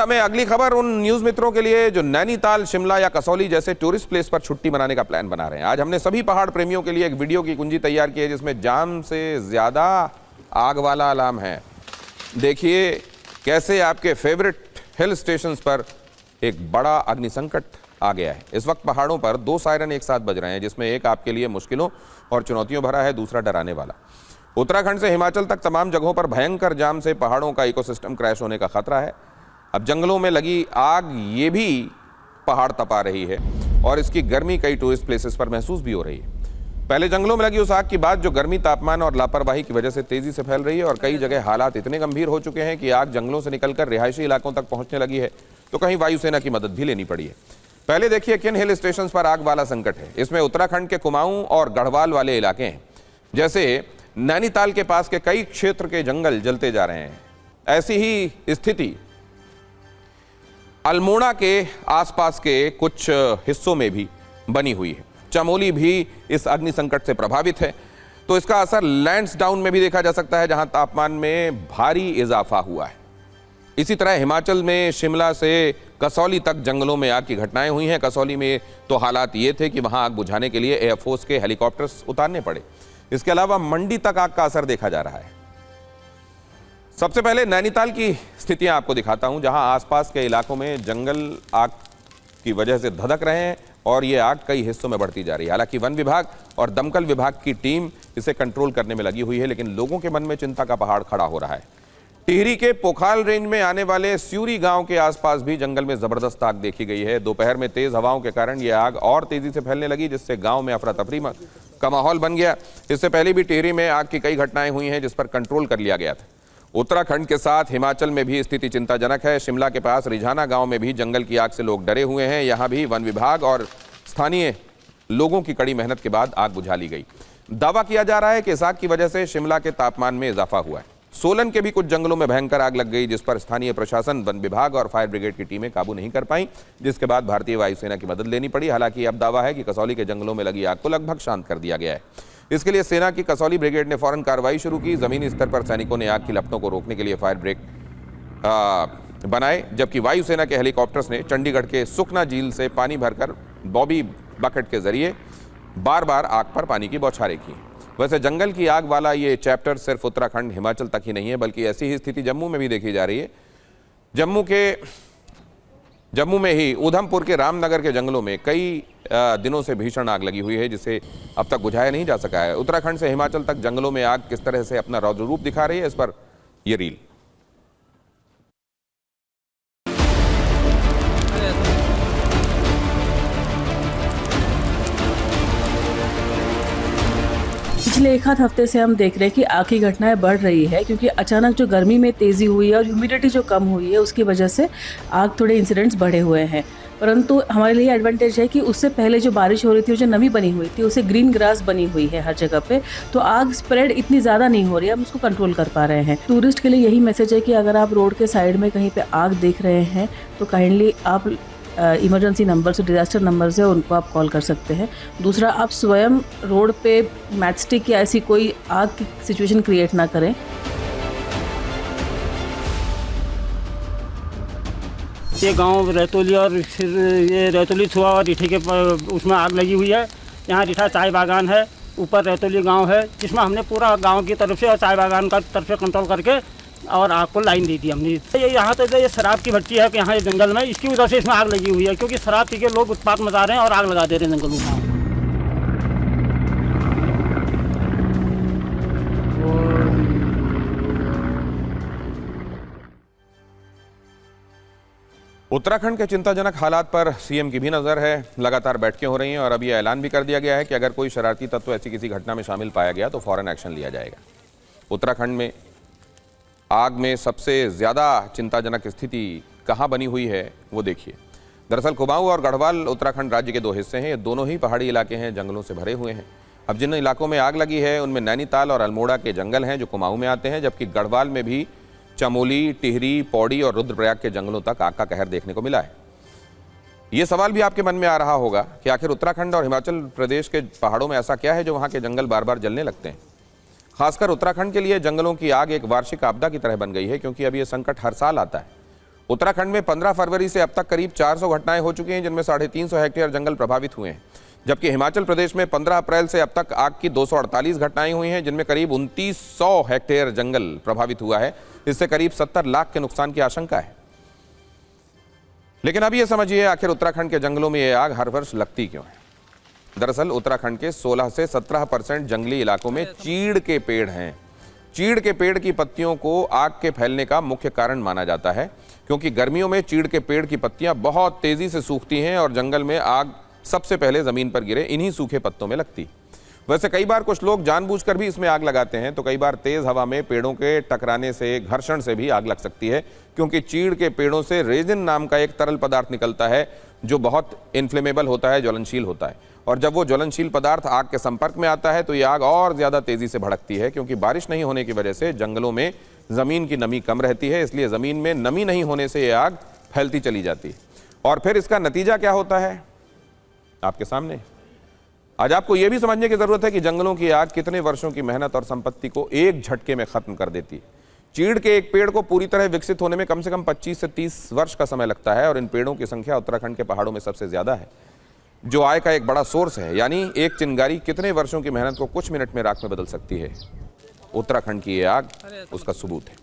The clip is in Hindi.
में अगली खबर उन न्यूज मित्रों के लिए जो नैनीताल, शिमला या कसौली जैसे टूरिस्ट प्लेस पर छुट्टी मनाने का प्लान बना रहे हैं। आज हमने सभी पहाड़ प्रेमियों के लिए एक वीडियो की कुंजी तैयार की है जिसमें जाम से ज्यादा आग वाला अलार्म है। देखिए कैसे आपके फेवरेट हिल स्टेशंस पर एक बड़ा अग्नि संकट आ गया है। इस वक्त पहाड़ों पर 2 सायरन एक साथ बज रहे हैं, जिसमें एक आपके लिए मुश्किलों और चुनौतियों भरा है, दूसरा डराने वाला। उत्तराखंड से हिमाचल तक तमाम जगहों पर भयंकर जाम से पहाड़ों का इकोसिस्टम क्रैश होने का खतरा है। अब जंगलों में लगी आग ये भी पहाड़ तपा रही है और इसकी गर्मी कई टूरिस्ट प्लेसेस पर महसूस भी हो रही है। पहले जंगलों में लगी उस आग की बात जो गर्मी, तापमान और लापरवाही की वजह से तेजी से फैल रही है और कई जगह हालात इतने गंभीर हो चुके हैं कि आग जंगलों से निकलकर रिहायशी इलाकों तक पहुंचने लगी है, तो कहीं वायुसेना की मदद भी लेनी पड़ी है। पहले देखिए किन हिल स्टेशन पर आग वाला संकट है। इसमें उत्तराखंड के कुमाऊं और गढ़वाल वाले इलाके हैं। जैसे नैनीताल के पास के कई क्षेत्र के जंगल जलते जा रहे हैं। ऐसी ही स्थिति अल्मोड़ा के आसपास के कुछ हिस्सों में भी बनी हुई है। चमोली भी इस अग्नि संकट से प्रभावित है, तो इसका असर लैंड्सडाउन में भी देखा जा सकता है, जहां तापमान में भारी इजाफा हुआ है। इसी तरह हिमाचल में शिमला से कसौली तक जंगलों में आग की घटनाएं हुई हैं। कसौली में तो हालात ये थे कि वहां आग बुझाने के लिए एयरफोर्स के हेलीकॉप्टर्स उतारने पड़े। इसके अलावा मंडी तक आग का असर देखा जा रहा है। सबसे पहले नैनीताल की स्थितियां आपको दिखाता हूं, जहां आसपास के इलाकों में जंगल आग की वजह से धधक रहे हैं और ये आग कई हिस्सों में बढ़ती जा रही है। हालांकि वन विभाग और दमकल विभाग की टीम इसे कंट्रोल करने में लगी हुई है, लेकिन लोगों के मन में चिंता का पहाड़ खड़ा हो रहा है। टिहरी के पोखाल रेंज में आने वाले स्यूरी गांव के आसपास भी जंगल में जबरदस्त आग देखी गई है। दोपहर में तेज हवाओं के कारण यह आग और तेजी से फैलने लगी, जिससे गांव में अफरा तफरी का माहौल बन गया। इससे पहले भी टिहरी में आग की कई घटनाएं हुई हैं, जिस पर कंट्रोल कर लिया गया था। उत्तराखंड के साथ हिमाचल में भी स्थिति चिंताजनक है। शिमला के पास रिझाना गांव में भी जंगल की आग से लोग डरे हुए हैं। यहां भी वन विभाग और स्थानीय लोगों की कड़ी मेहनत के बाद आग बुझा ली गई। दावा किया जा रहा है कि इस आग की वजह से शिमला के तापमान में इजाफा हुआ है। सोलन के भी कुछ जंगलों में भयंकर आग लग गई, जिस पर स्थानीय प्रशासन, वन विभाग और फायर ब्रिगेड की टीमें काबू नहीं कर पाई, जिसके बाद भारतीय वायुसेना की मदद लेनी पड़ी। हालांकि अब दावा है कि कसौली के जंगलों में लगी आग को लगभग शांत कर दिया गया है। इसके लिए सेना की कसौली ब्रिगेड ने फौरन कार्रवाई शुरू की। जमीनी स्तर पर सैनिकों ने आग की लपटों को रोकने के लिए फायर ब्रेक बनाए, जबकि वायुसेना के हेलीकॉप्टर्स ने चंडीगढ़ के सुखना झील से पानी भरकर बॉबी बकेट के जरिए बार बार आग पर पानी की बौछारें की। वैसे जंगल की आग वाला ये चैप्टर सिर्फ उत्तराखंड, हिमाचल तक ही नहीं है, बल्कि ऐसी ही स्थिति जम्मू में भी देखी जा रही है। जम्मू में ही उधमपुर के रामनगर के जंगलों में कई दिनों से भीषण आग लगी हुई है, जिसे अब तक बुझाया नहीं जा सका है। उत्तराखंड से हिमाचल तक जंगलों में आग किस तरह से अपना रौद्र रूप दिखा रही है, इस पर यह रील। पिछले एक आध हफ्ते से हम देख रहे हैं कि आग की घटनाएं बढ़ रही है, क्योंकि अचानक जो गर्मी में तेज़ी हुई है और ह्यूमिडिटी जो कम हुई है, उसकी वजह से आग थोड़े इंसिडेंट्स बढ़े हुए हैं। परंतु हमारे लिए एडवांटेज है कि उससे पहले जो बारिश हो रही थी, जो नमी बनी हुई थी, उससे ग्रीन ग्रास बनी हुई है हर जगह पे, तो आग स्प्रेड इतनी ज़्यादा नहीं हो रही है, हम उसको कंट्रोल कर पा रहे हैं। टूरिस्ट के लिए यही मैसेज है कि अगर आप रोड के साइड में कहीं पर आग देख रहे हैं तो काइंडली आप इमरजेंसी नंबर से, डिजास्टर नंबर से उनको आप कॉल कर सकते हैं। दूसरा, आप स्वयं रोड पे मैचस्टिक या ऐसी कोई आग की सिचुएशन क्रिएट ना करें। ये गांव रैतोली और फिर ये रैतोली छुआ और रिठी के उसमें आग लगी हुई है। यहाँ रिठा चाय बागान है, ऊपर रैतोली गांव है, जिसमें हमने पूरा गांव की तरफ से और चाय बागान का तरफ से कंट्रोल करके और आग को लाइन दी थी हमने। ये यहाँ तो ये शराब की भट्टी है कि यहाँ जंगल में, इसकी वजह से इसमें आग लगी हुई है, क्योंकि शराब पी के लोग उत्पात मचा रहे हैं और आग लगा दे रहे हैं जंगलों में। उत्तराखंड के चिंताजनक हालात पर सीएम की भी नजर है। लगातार बैठकें हो रही हैं और अब यह ऐलान भी कर दिया गया है कि अगर कोई शरारती तत्व ऐसी किसी घटना में शामिल पाया गया तो फौरन एक्शन लिया जाएगा। उत्तराखंड में आग में सबसे ज़्यादा चिंताजनक स्थिति कहाँ बनी हुई है वो देखिए। दरअसल कुमाऊं और गढ़वाल उत्तराखंड राज्य के 2 हिस्से हैं। ये दोनों ही पहाड़ी इलाके हैं, जंगलों से भरे हुए हैं। अब जिन इलाकों में आग लगी है उनमें नैनीताल और अल्मोड़ा के जंगल हैं जो कुमाऊं में आते हैं, जबकि गढ़वाल में भी चमोली, टिहरी, पौड़ी और रुद्रप्रयाग के जंगलों तक आग का कहर देखने को मिला है। ये सवाल भी आपके मन में आ रहा होगा कि आखिर उत्तराखंड और हिमाचल प्रदेश के पहाड़ों में ऐसा क्या है जो वहाँ के जंगल बार बार जलने लगते हैं। खासकर उत्तराखंड के लिए जंगलों की आग एक वार्षिक आपदा की तरह बन गई है, क्योंकि अब ये संकट हर साल आता है उत्तराखंड में 15 फरवरी से अब तक करीब 400 घटनाएं हो चुकी हैं, जिनमें 350 हेक्टेयर जंगल प्रभावित हुए हैं। जबकि हिमाचल प्रदेश में 15 अप्रैल से अब तक आग की 248 घटनाएं हुई हैं, जिनमें करीब 2900 हेक्टेयर जंगल प्रभावित हुआ है। इससे करीब 70 लाख के नुकसान की आशंका है। लेकिन अब ये समझिए, आखिर उत्तराखंड के जंगलों में ये आग हर वर्ष लगती क्यों है? दरअसल उत्तराखंड के 16 से 17% जंगली इलाकों में चीड़ के पेड़ हैं। चीड़ के पेड़ की पत्तियों को आग के फैलने का मुख्य कारण माना जाता है, क्योंकि गर्मियों में चीड़ के पेड़ की पत्तियां बहुत तेजी से सूखती हैं और जंगल में आग सबसे पहले जमीन पर गिरे इन्हीं सूखे पत्तों में लगती। वैसे कई बार कुछ लोग जानबूझकर भी इसमें आग लगाते हैं, तो कई बार तेज हवा में पेड़ों के टकराने से, घर्षण से भी आग लग सकती है, क्योंकि चीड़ के पेड़ों से रेजिन नाम का एक तरल पदार्थ निकलता है जो बहुत इन्फ्लेमेबल होता है, ज्वलनशील होता है। और जब वो ज्वलनशील पदार्थ आग के संपर्क में आता है तो ये आग और ज्यादा तेजी से भड़कती है, क्योंकि बारिश नहीं होने की वजह से जंगलों में जमीन की नमी कम रहती है, इसलिए जमीन में नमी नहीं होने से ये आग फैलती चली जाती है। और फिर इसका नतीजा क्या होता है आपके सामने। आज आपको यह भी समझने की जरूरत है कि जंगलों की आग कितने वर्षों की मेहनत और संपत्ति को एक झटके में खत्म कर देती है। चीड़ के एक पेड़ को पूरी तरह विकसित होने में कम से कम 25 से 30 वर्ष का समय लगता है, और इन पेड़ों की संख्या उत्तराखंड के पहाड़ों में सबसे ज्यादा है, जो आय का एक बड़ा सोर्स है। यानी एक चिंगारी कितने वर्षों की मेहनत को कुछ मिनट में राख में बदल सकती है। उत्तराखंड की ये आग उसका सबूत है।